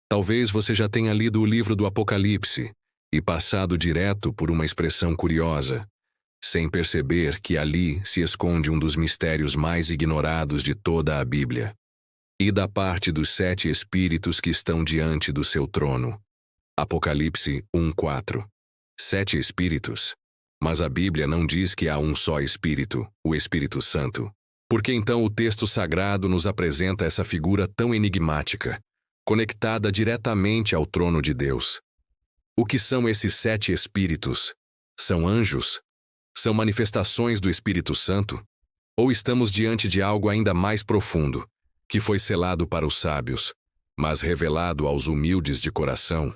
Talvez você já tenha lido o livro do Apocalipse e passado direto por uma expressão curiosa, sem perceber que ali se esconde um dos mistérios mais ignorados de toda a Bíblia. E da parte dos 7 espíritos que estão diante do seu trono. Apocalipse 1:4. 7 espíritos. Mas a Bíblia não diz que há um só Espírito, o Espírito Santo. Por que então o texto sagrado nos apresenta essa figura tão enigmática, conectada diretamente ao trono de Deus? O que são esses 7 espíritos? São anjos? São manifestações do Espírito Santo? Ou estamos diante de algo ainda mais profundo, que foi selado para os sábios, mas revelado aos humildes de coração?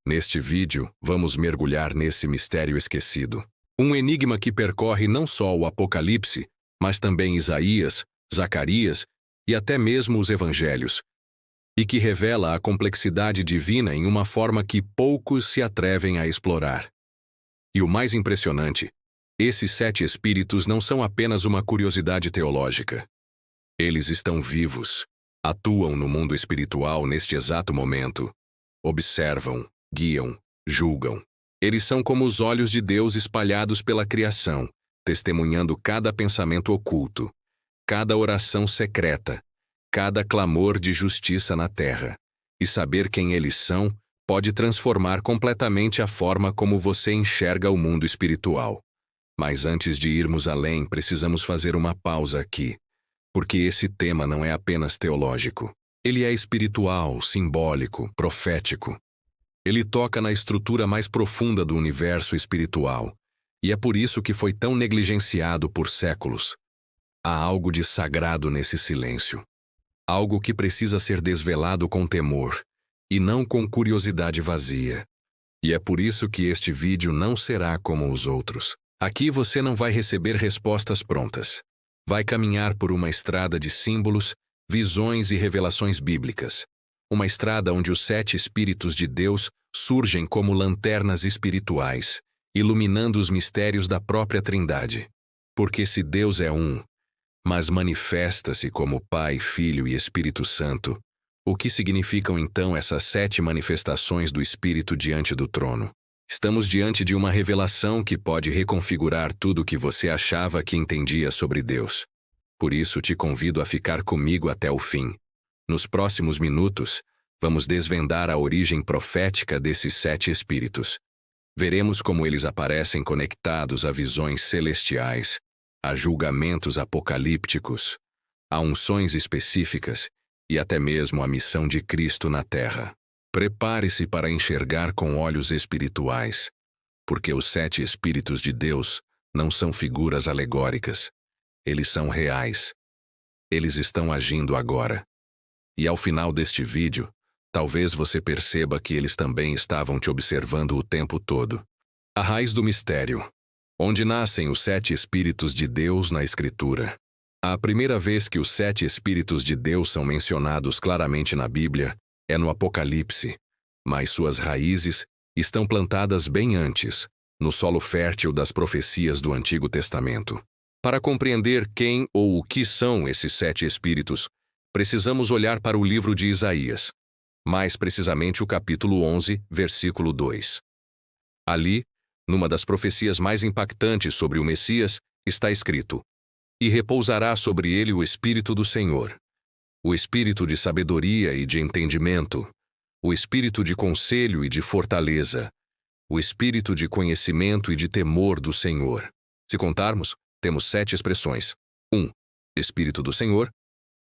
Neste vídeo, vamos mergulhar nesse mistério esquecido. Um enigma que percorre não só o Apocalipse, mas também Isaías, Zacarias e até mesmo os Evangelhos, e que revela a complexidade divina em uma forma que poucos se atrevem a explorar. E o mais impressionante, esses 7 espíritos não são apenas uma curiosidade teológica. Eles estão vivos, atuam no mundo espiritual neste exato momento, observam, guiam, julgam. Eles são como os olhos de Deus espalhados pela criação, testemunhando cada pensamento oculto, cada oração secreta, cada clamor de justiça na terra. E saber quem eles são pode transformar completamente a forma como você enxerga o mundo espiritual. Mas antes de irmos além, precisamos fazer uma pausa aqui, porque esse tema não é apenas teológico. Ele é espiritual, simbólico, profético. Ele toca na estrutura mais profunda do universo espiritual, e é por isso que foi tão negligenciado por séculos. Há algo de sagrado nesse silêncio. Algo que precisa ser desvelado com temor, e não com curiosidade vazia. E é por isso que este vídeo não será como os outros. Aqui você não vai receber respostas prontas. Vai caminhar por uma estrada de símbolos, visões e revelações bíblicas. Uma estrada onde os 7 Espíritos de Deus surgem como lanternas espirituais, iluminando os mistérios da própria Trindade. Porque se Deus é um, mas manifesta-se como Pai, Filho e Espírito Santo, o que significam então essas 7 manifestações do Espírito diante do trono? Estamos diante de uma revelação que pode reconfigurar tudo o que você achava que entendia sobre Deus. Por isso te convido a ficar comigo até o fim. Nos próximos minutos, vamos desvendar a origem profética desses 7 espíritos. Veremos como eles aparecem conectados a visões celestiais, a julgamentos apocalípticos, a unções específicas e até mesmo a missão de Cristo na terra. Prepare-se para enxergar com olhos espirituais, porque os 7 Espíritos de Deus não são figuras alegóricas. Eles são reais. Eles estão agindo agora. E ao final deste vídeo, talvez você perceba que eles também estavam te observando o tempo todo. A raiz do mistério. Onde nascem os 7 Espíritos de Deus na Escritura? A primeira vez que os 7 Espíritos de Deus são mencionados claramente na Bíblia é no Apocalipse, mas suas raízes estão plantadas bem antes, no solo fértil das profecias do Antigo Testamento. Para compreender quem ou o que são esses 7 Espíritos, precisamos olhar para o livro de Isaías, mais precisamente o capítulo 11, versículo 2. Ali, numa das profecias mais impactantes sobre o Messias, está escrito: "E repousará sobre ele o Espírito do Senhor, o Espírito de sabedoria e de entendimento, o Espírito de conselho e de fortaleza, o Espírito de conhecimento e de temor do Senhor." Se contarmos, temos 7 expressões. 1. Espírito do Senhor.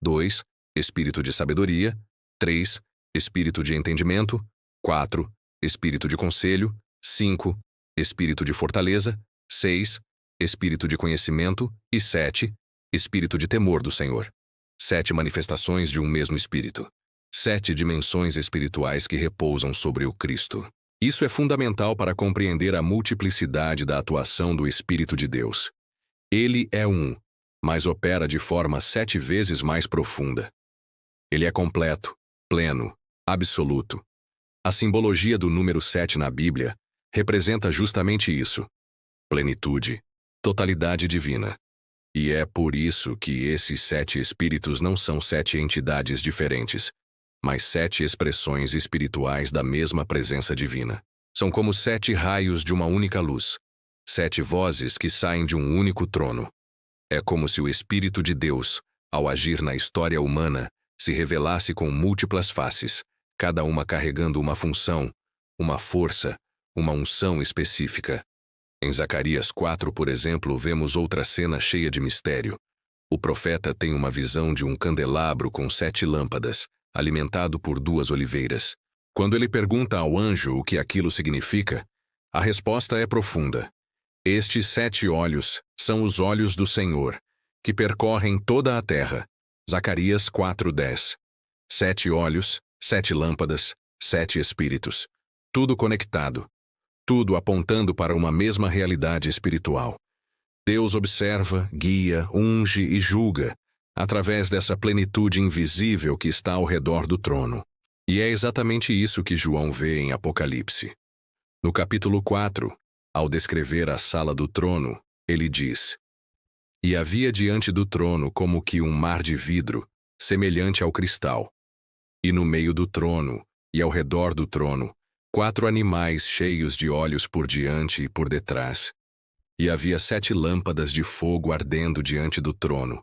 2. Espírito de sabedoria. 3. Espírito de entendimento. 4. Espírito de conselho. 5. Espírito de fortaleza. 6. Espírito de conhecimento. E 7. Espírito de temor do Senhor. 7 manifestações de um mesmo Espírito. 7 dimensões espirituais que repousam sobre o Cristo. Isso é fundamental para compreender a multiplicidade da atuação do Espírito de Deus. Ele é um, mas opera de forma 7 vezes mais profunda. Ele é completo, pleno, absoluto. A simbologia do número 7 na Bíblia representa justamente isso: plenitude, totalidade divina. E é por isso que esses 7 espíritos não são 7 entidades diferentes, mas 7 expressões espirituais da mesma presença divina. São como 7 raios de uma única luz, 7 vozes que saem de um único trono. É como se o Espírito de Deus, ao agir na história humana, se revelasse com múltiplas faces, cada uma carregando uma função, uma força, uma unção específica. Em Zacarias 4, por exemplo, vemos outra cena cheia de mistério. O profeta tem uma visão de um candelabro com 7 lâmpadas, alimentado por 2 oliveiras. Quando ele pergunta ao anjo o que aquilo significa, a resposta é profunda. Estes 7 olhos são os olhos do Senhor, que percorrem toda a terra. Zacarias 4:10. 7 olhos, 7 lâmpadas, 7 espíritos. Tudo conectado. Tudo apontando para uma mesma realidade espiritual. Deus observa, guia, unge e julga, através dessa plenitude invisível que está ao redor do trono. E é exatamente isso que João vê em Apocalipse. No capítulo 4, ao descrever a sala do trono, ele diz: E havia diante do trono como que um mar de vidro, semelhante ao cristal. E no meio do trono, e ao redor do trono, 4 animais cheios de olhos por diante e por detrás. E havia 7 lâmpadas de fogo ardendo diante do trono,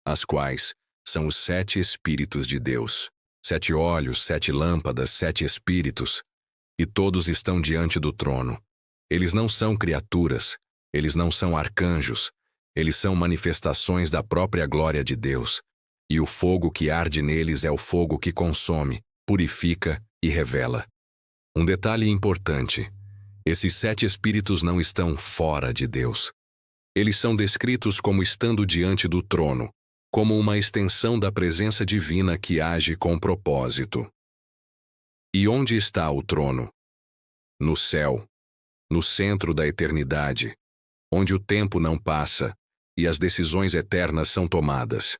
as quais são os 7 Espíritos de Deus. 7 olhos, 7 lâmpadas, 7 espíritos, e todos estão diante do trono. Eles não são criaturas, eles não são arcanjos, eles são manifestações da própria glória de Deus, e o fogo que arde neles é o fogo que consome, purifica e revela. Um detalhe importante: esses 7 espíritos não estão fora de Deus. Eles são descritos como estando diante do trono, como uma extensão da presença divina que age com propósito. E onde está o trono? No céu, no centro da eternidade, onde o tempo não passa e as decisões eternas são tomadas.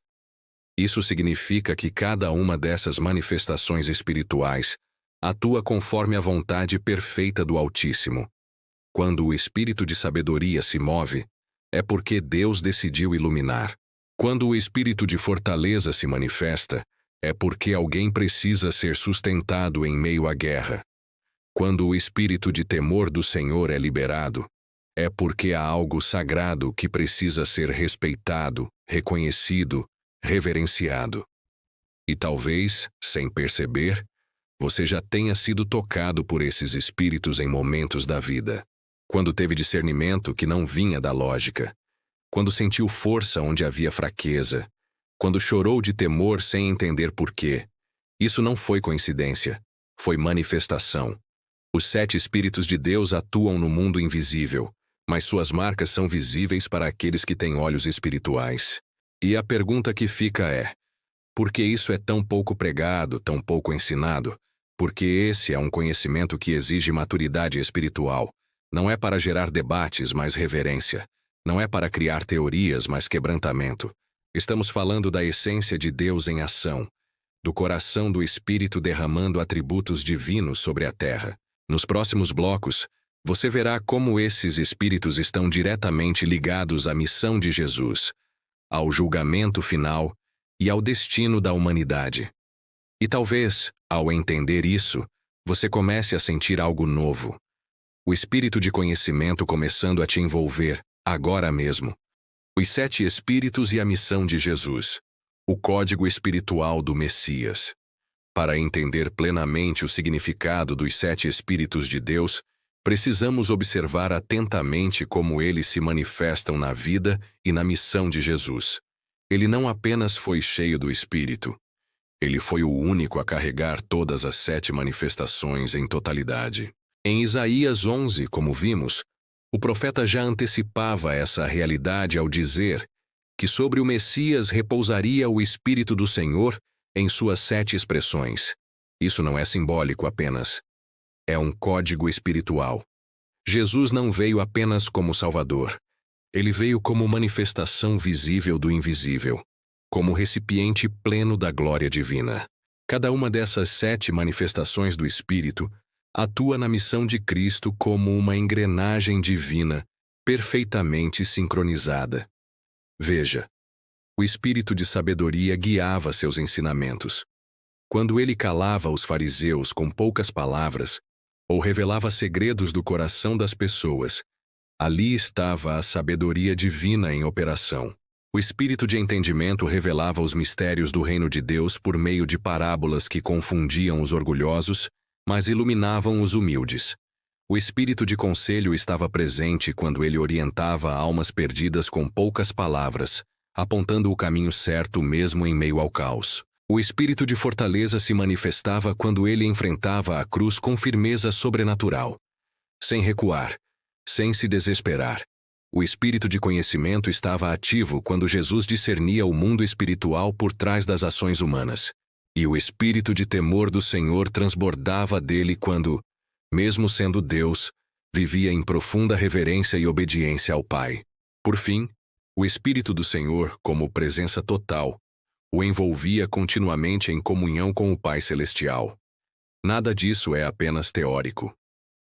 Isso significa que cada uma dessas manifestações espirituais atua conforme a vontade perfeita do Altíssimo. Quando o espírito de sabedoria se move, é porque Deus decidiu iluminar. Quando o espírito de fortaleza se manifesta, é porque alguém precisa ser sustentado em meio à guerra. Quando o espírito de temor do Senhor é liberado, é porque há algo sagrado que precisa ser respeitado, reconhecido, reverenciado. E talvez, sem perceber, você já tenha sido tocado por esses espíritos em momentos da vida. Quando teve discernimento que não vinha da lógica. Quando sentiu força onde havia fraqueza. Quando chorou de temor sem entender porquê. Isso não foi coincidência. Foi manifestação. Os 7 espíritos de Deus atuam no mundo invisível, mas suas marcas são visíveis para aqueles que têm olhos espirituais. E a pergunta que fica é: por que isso é tão pouco pregado, tão pouco ensinado? Porque esse é um conhecimento que exige maturidade espiritual. Não é para gerar debates, mas reverência. Não é para criar teorias, mas quebrantamento. Estamos falando da essência de Deus em ação, do coração do Espírito derramando atributos divinos sobre a terra. Nos próximos blocos, você verá como esses espíritos estão diretamente ligados à missão de Jesus, ao julgamento final e ao destino da humanidade. E talvez, ao entender isso, você comece a sentir algo novo. O espírito de conhecimento começando a te envolver, agora mesmo. Os 7 espíritos e a missão de Jesus. O código espiritual do Messias. Para entender plenamente o significado dos 7 espíritos de Deus, precisamos observar atentamente como eles se manifestam na vida e na missão de Jesus. Ele não apenas foi cheio do Espírito. Ele foi o único a carregar todas as 7 manifestações em totalidade. Em Isaías 11, como vimos, o profeta já antecipava essa realidade ao dizer que sobre o Messias repousaria o Espírito do Senhor em suas 7 expressões. Isso não é simbólico apenas. É um código espiritual. Jesus não veio apenas como Salvador. Ele veio como manifestação visível do invisível, como recipiente pleno da glória divina. Cada uma dessas 7 manifestações do Espírito atua na missão de Cristo como uma engrenagem divina, perfeitamente sincronizada. Veja, o espírito de sabedoria guiava seus ensinamentos. Quando ele calava os fariseus com poucas palavras, ou revelava segredos do coração das pessoas, ali estava a sabedoria divina em operação. O espírito de entendimento revelava os mistérios do reino de Deus por meio de parábolas que confundiam os orgulhosos, mas iluminavam os humildes. O espírito de conselho estava presente quando ele orientava almas perdidas com poucas palavras, apontando o caminho certo mesmo em meio ao caos. O espírito de fortaleza se manifestava quando ele enfrentava a cruz com firmeza sobrenatural, sem recuar, sem se desesperar. O espírito de conhecimento estava ativo quando Jesus discernia o mundo espiritual por trás das ações humanas. E o espírito de temor do Senhor transbordava dele quando, mesmo sendo Deus, vivia em profunda reverência e obediência ao Pai. Por fim, o espírito do Senhor, como presença total, o envolvia continuamente em comunhão com o Pai Celestial. Nada disso é apenas teórico.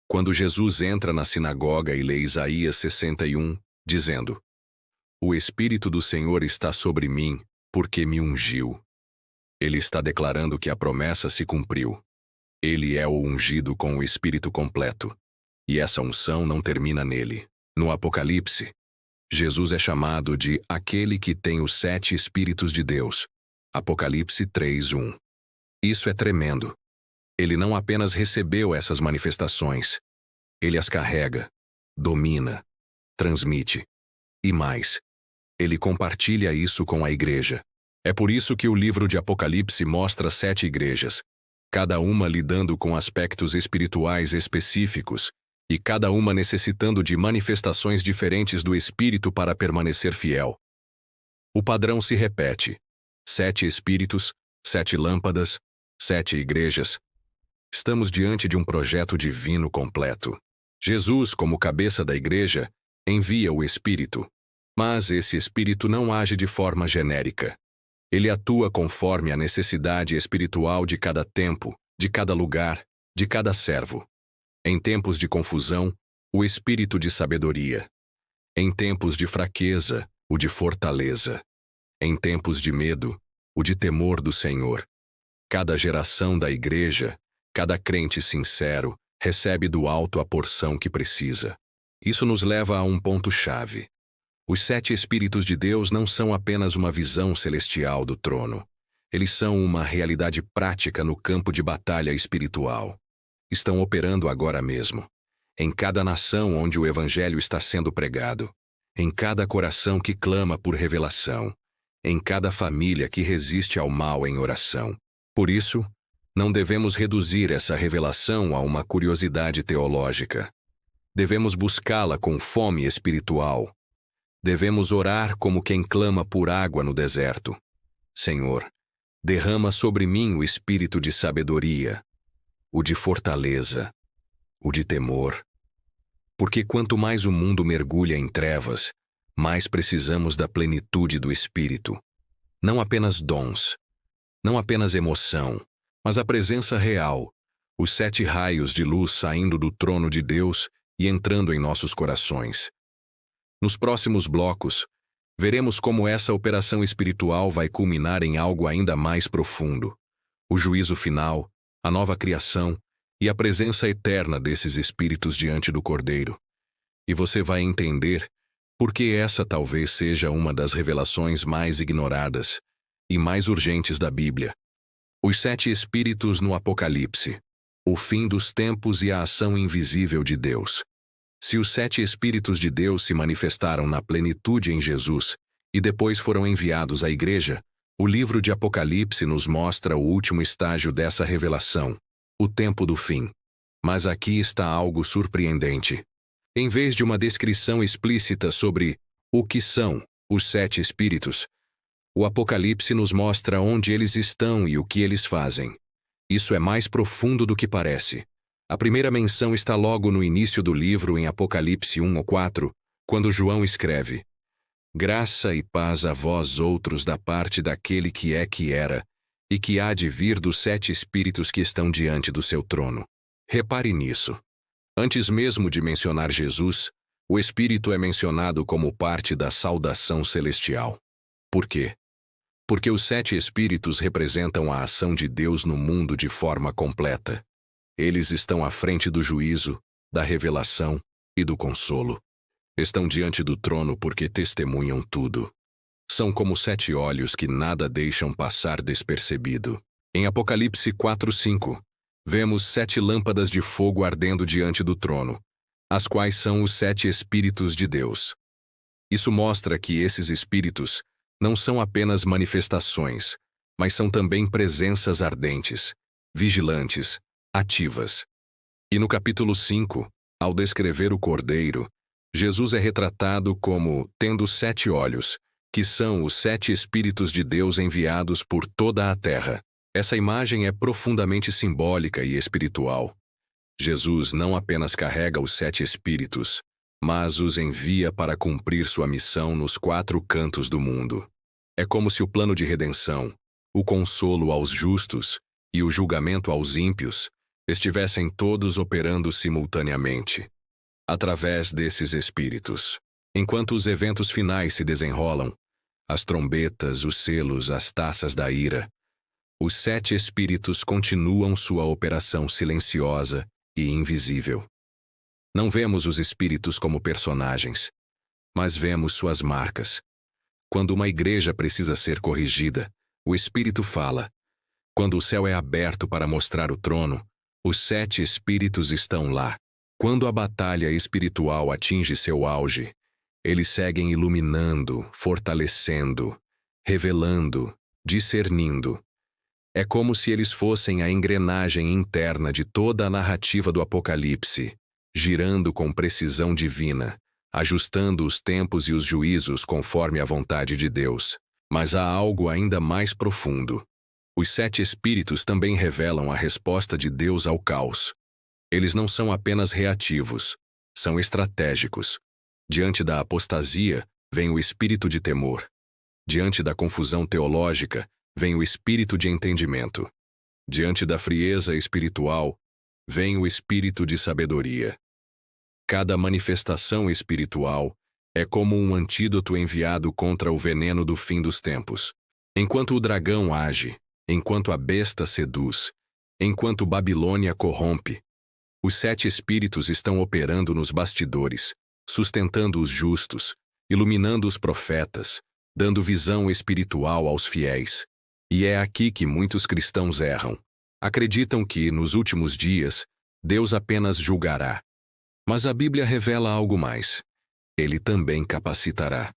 Quando Jesus entra na sinagoga e lê Isaías 61, dizendo: "O Espírito do Senhor está sobre mim, porque me ungiu." Ele está declarando que a promessa se cumpriu. Ele é o ungido com o Espírito completo. E essa unção não termina nele. No Apocalipse, Jesus é chamado de aquele que tem os 7 Espíritos de Deus. Apocalipse 3:1. Isso é tremendo. Ele não apenas recebeu essas manifestações, ele as carrega, domina, transmite. E mais, ele compartilha isso com a igreja. É por isso que o livro de Apocalipse mostra 7 igrejas, cada uma lidando com aspectos espirituais específicos, e cada uma necessitando de manifestações diferentes do Espírito para permanecer fiel. O padrão se repete: 7 Espíritos, 7 lâmpadas, 7 igrejas. Estamos diante de um projeto divino completo. Jesus, como cabeça da igreja, envia o Espírito, mas esse Espírito não age de forma genérica. Ele atua conforme a necessidade espiritual de cada tempo, de cada lugar, de cada servo. Em tempos de confusão, o espírito de sabedoria. Em tempos de fraqueza, o de fortaleza. Em tempos de medo, o de temor do Senhor. Cada geração da igreja, cada crente sincero, recebe do alto a porção que precisa. Isso nos leva a um ponto-chave. Os 7 Espíritos de Deus não são apenas uma visão celestial do trono. Eles são uma realidade prática no campo de batalha espiritual. Estão operando agora mesmo, em cada nação onde o Evangelho está sendo pregado, em cada coração que clama por revelação, em cada família que resiste ao mal em oração. Por isso, não devemos reduzir essa revelação a uma curiosidade teológica. Devemos buscá-la com fome espiritual. Devemos orar como quem clama por água no deserto. Senhor, derrama sobre mim o espírito de sabedoria, o de fortaleza, o de temor. Porque quanto mais o mundo mergulha em trevas, mais precisamos da plenitude do Espírito. Não apenas dons, não apenas emoção, mas a presença real, os 7 raios de luz saindo do trono de Deus e entrando em nossos corações. Nos próximos blocos, veremos como essa operação espiritual vai culminar em algo ainda mais profundo: o juízo final, a nova criação e a presença eterna desses espíritos diante do Cordeiro. E você vai entender por que essa talvez seja uma das revelações mais ignoradas e mais urgentes da Bíblia. Os 7 Espíritos no Apocalipse, o fim dos tempos e a ação invisível de Deus. Se os 7 Espíritos de Deus se manifestaram na plenitude em Jesus e depois foram enviados à igreja, o livro de Apocalipse nos mostra o último estágio dessa revelação, o tempo do fim. Mas aqui está algo surpreendente. Em vez de uma descrição explícita sobre o que são os 7 Espíritos, o Apocalipse nos mostra onde eles estão e o que eles fazem. Isso é mais profundo do que parece. A primeira menção está logo no início do livro em Apocalipse 1:4, quando João escreve: "Graça e paz a vós outros da parte daquele que é que era, e que há de vir dos 7 Espíritos que estão diante do seu trono." Repare nisso. Antes mesmo de mencionar Jesus, o Espírito é mencionado como parte da saudação celestial. Por quê? Porque os 7 espíritos representam a ação de Deus no mundo de forma completa. Eles estão à frente do juízo, da revelação e do consolo. Estão diante do trono porque testemunham tudo. São como 7 olhos que nada deixam passar despercebido. Em Apocalipse 4:5, vemos 7 lâmpadas de fogo ardendo diante do trono, as quais são os 7 Espíritos de Deus. Isso mostra que esses espíritos não são apenas manifestações, mas são também presenças ardentes, vigilantes, ativas. E no capítulo 5, ao descrever o Cordeiro, Jesus é retratado como tendo 7 olhos, que são os 7 Espíritos de Deus enviados por toda a terra. Essa imagem é profundamente simbólica e espiritual. Jesus não apenas carrega os 7 Espíritos, mas os envia para cumprir sua missão nos 4 cantos do mundo. É como se o plano de redenção, o consolo aos justos e o julgamento aos ímpios estivessem todos operando simultaneamente, através desses espíritos. Enquanto os eventos finais se desenrolam, as trombetas, os selos, as taças da ira, os 7 espíritos continuam sua operação silenciosa e invisível. Não vemos os espíritos como personagens, mas vemos suas marcas. Quando uma igreja precisa ser corrigida, o Espírito fala. Quando o céu é aberto para mostrar o trono, os 7 espíritos estão lá. Quando a batalha espiritual atinge seu auge, eles seguem iluminando, fortalecendo, revelando, discernindo. É como se eles fossem a engrenagem interna de toda a narrativa do Apocalipse, girando com precisão divina, ajustando os tempos e os juízos conforme a vontade de Deus. Mas há algo ainda mais profundo. Os 7 espíritos também revelam a resposta de Deus ao caos. Eles não são apenas reativos, são estratégicos. Diante da apostasia, vem o espírito de temor. Diante da confusão teológica, vem o espírito de entendimento. Diante da frieza espiritual, vem o espírito de sabedoria. Cada manifestação espiritual é como um antídoto enviado contra o veneno do fim dos tempos. Enquanto o dragão age, enquanto a besta seduz, enquanto Babilônia corrompe, os 7 espíritos estão operando nos bastidores, sustentando os justos, iluminando os profetas, dando visão espiritual aos fiéis. E é aqui que muitos cristãos erram. Acreditam que, nos últimos dias, Deus apenas julgará. Mas a Bíblia revela algo mais. Ele também capacitará.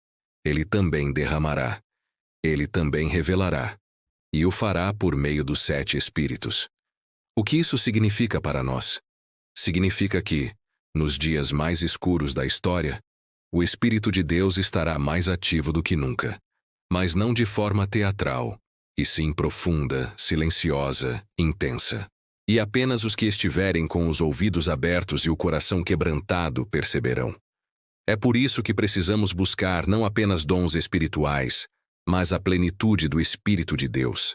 Ele também derramará. Ele também revelará. E o fará por meio dos 7 espíritos. O que isso significa para nós? Significa que, nos dias mais escuros da história, o Espírito de Deus estará mais ativo do que nunca. Mas não de forma teatral, e sim profunda, silenciosa, intensa. E apenas os que estiverem com os ouvidos abertos e o coração quebrantado perceberão. É por isso que precisamos buscar não apenas dons espirituais, mas a plenitude do Espírito de Deus.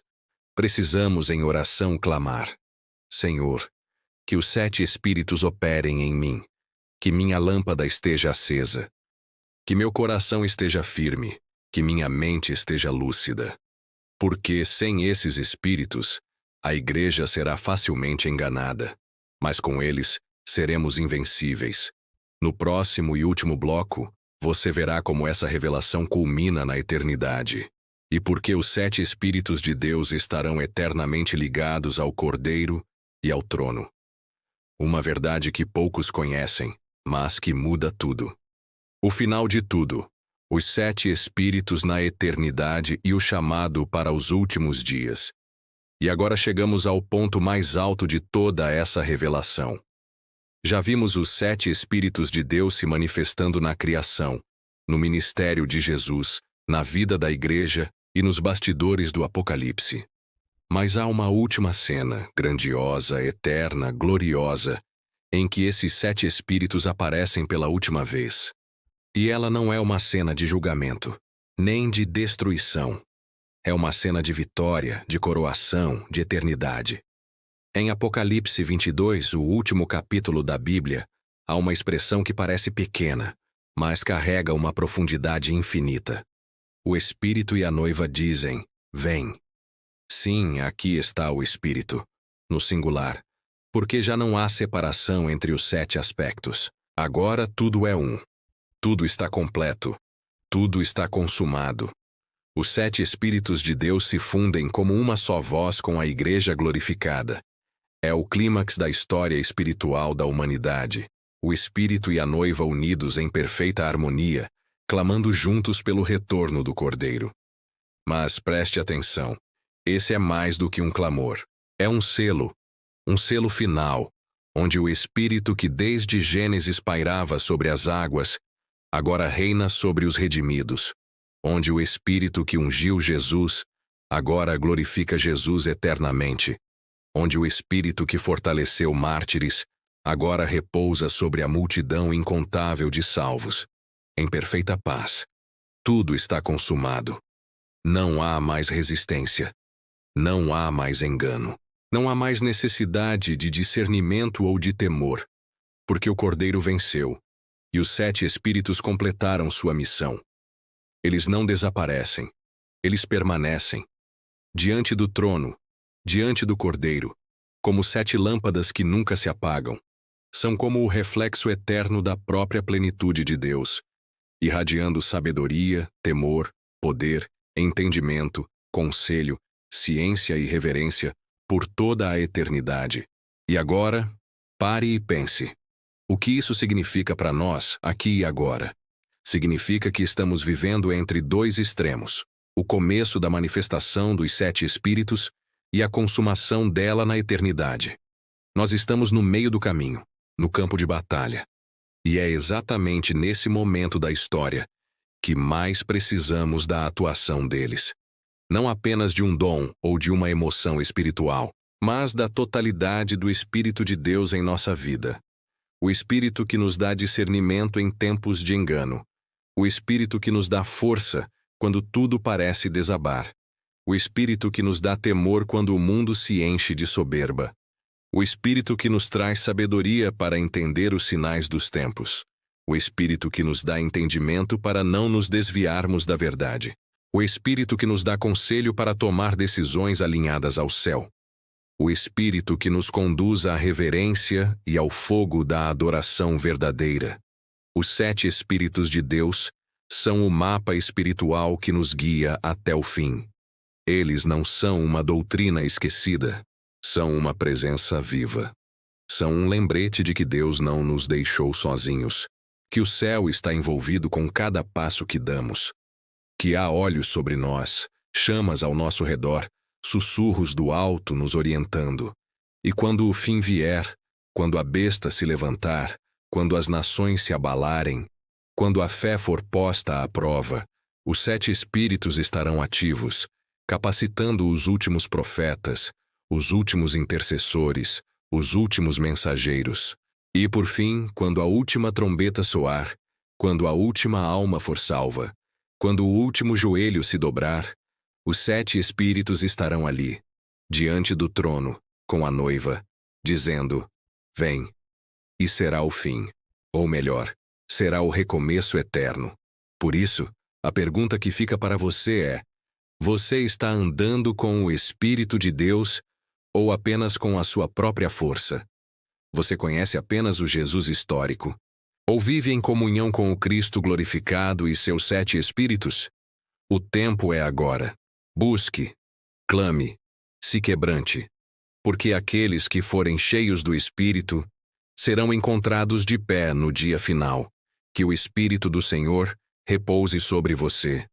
Precisamos em oração clamar: Senhor, que os 7 espíritos operem em mim, que minha lâmpada esteja acesa, que meu coração esteja firme, que minha mente esteja lúcida. Porque sem esses espíritos, a igreja será facilmente enganada, mas com eles seremos invencíveis. No próximo e último bloco, você verá como essa revelação culmina na eternidade, e porque os 7 Espíritos de Deus estarão eternamente ligados ao Cordeiro e ao trono. Uma verdade que poucos conhecem, mas que muda tudo. O final de tudo, os 7 Espíritos na eternidade e o chamado para os últimos dias. E agora chegamos ao ponto mais alto de toda essa revelação. Já vimos os 7 Espíritos de Deus se manifestando na criação, no ministério de Jesus, na vida da igreja e nos bastidores do Apocalipse. Mas há uma última cena, grandiosa, eterna, gloriosa, em que esses 7 Espíritos aparecem pela última vez. E ela não é uma cena de julgamento, nem de destruição. É uma cena de vitória, de coroação, de eternidade. Em Apocalipse 22, o último capítulo da Bíblia, há uma expressão que parece pequena, mas carrega uma profundidade infinita. O Espírito e a noiva dizem: Vem. Sim, aqui está o Espírito, no singular, porque já não há separação entre os 7 aspectos. Agora tudo é um. Tudo está completo. Tudo está consumado. Os 7 Espíritos de Deus se fundem como uma só voz com a Igreja glorificada. É o clímax da história espiritual da humanidade. O Espírito e a noiva unidos em perfeita harmonia, clamando juntos pelo retorno do Cordeiro. Mas preste atenção. Esse é mais do que um clamor. É um selo final, onde o Espírito que desde Gênesis pairava sobre as águas, agora reina sobre os redimidos. Onde o Espírito que ungiu Jesus, agora glorifica Jesus eternamente. Onde o Espírito que fortaleceu mártires, agora repousa sobre a multidão incontável de salvos. Em perfeita paz. Tudo está consumado. Não há mais resistência. Não há mais engano. Não há mais necessidade de discernimento ou de temor, porque o Cordeiro venceu, e os 7 Espíritos completaram sua missão. Eles não desaparecem. Eles permanecem. Diante do trono, diante do Cordeiro, como 7 lâmpadas que nunca se apagam. São como o reflexo eterno da própria plenitude de Deus, irradiando sabedoria, temor, poder, entendimento, conselho, ciência e reverência por toda a eternidade. E agora, pare e pense. O que isso significa para nós, aqui e agora? Significa que estamos vivendo entre 2 extremos, o começo da manifestação dos 7 Espíritos e a consumação dela na eternidade. Nós estamos no meio do caminho, no campo de batalha. E é exatamente nesse momento da história que mais precisamos da atuação deles. Não apenas de um dom ou de uma emoção espiritual, mas da totalidade do Espírito de Deus em nossa vida. O Espírito que nos dá discernimento em tempos de engano. O Espírito que nos dá força quando tudo parece desabar. O Espírito que nos dá temor quando o mundo se enche de soberba. O Espírito que nos traz sabedoria para entender os sinais dos tempos. O Espírito que nos dá entendimento para não nos desviarmos da verdade. O Espírito que nos dá conselho para tomar decisões alinhadas ao céu. O Espírito que nos conduz à reverência e ao fogo da adoração verdadeira. Os 7 Espíritos de Deus são o mapa espiritual que nos guia até o fim. Eles não são uma doutrina esquecida, são uma presença viva. São um lembrete de que Deus não nos deixou sozinhos, que o céu está envolvido com cada passo que damos, que há olhos sobre nós, chamas ao nosso redor, sussurros do alto nos orientando. E quando o fim vier, quando a besta se levantar, quando as nações se abalarem, quando a fé for posta à prova, os 7 Espíritos estarão ativos, capacitando os últimos profetas, os últimos intercessores, os últimos mensageiros. E por fim, quando a última trombeta soar, quando a última alma for salva, quando o último joelho se dobrar, os 7 Espíritos estarão ali, diante do trono, com a noiva, dizendo: vem. E será o fim, ou melhor, será o recomeço eterno. Por isso, a pergunta que fica para você é: você está andando com o Espírito de Deus ou apenas com a sua própria força? Você conhece apenas o Jesus histórico? Ou vive em comunhão com o Cristo glorificado e seus 7 Espíritos? O tempo é agora. Busque, clame, se quebrante, porque aqueles que forem cheios do Espírito serão encontrados de pé no dia final. Que o Espírito do Senhor repouse sobre você.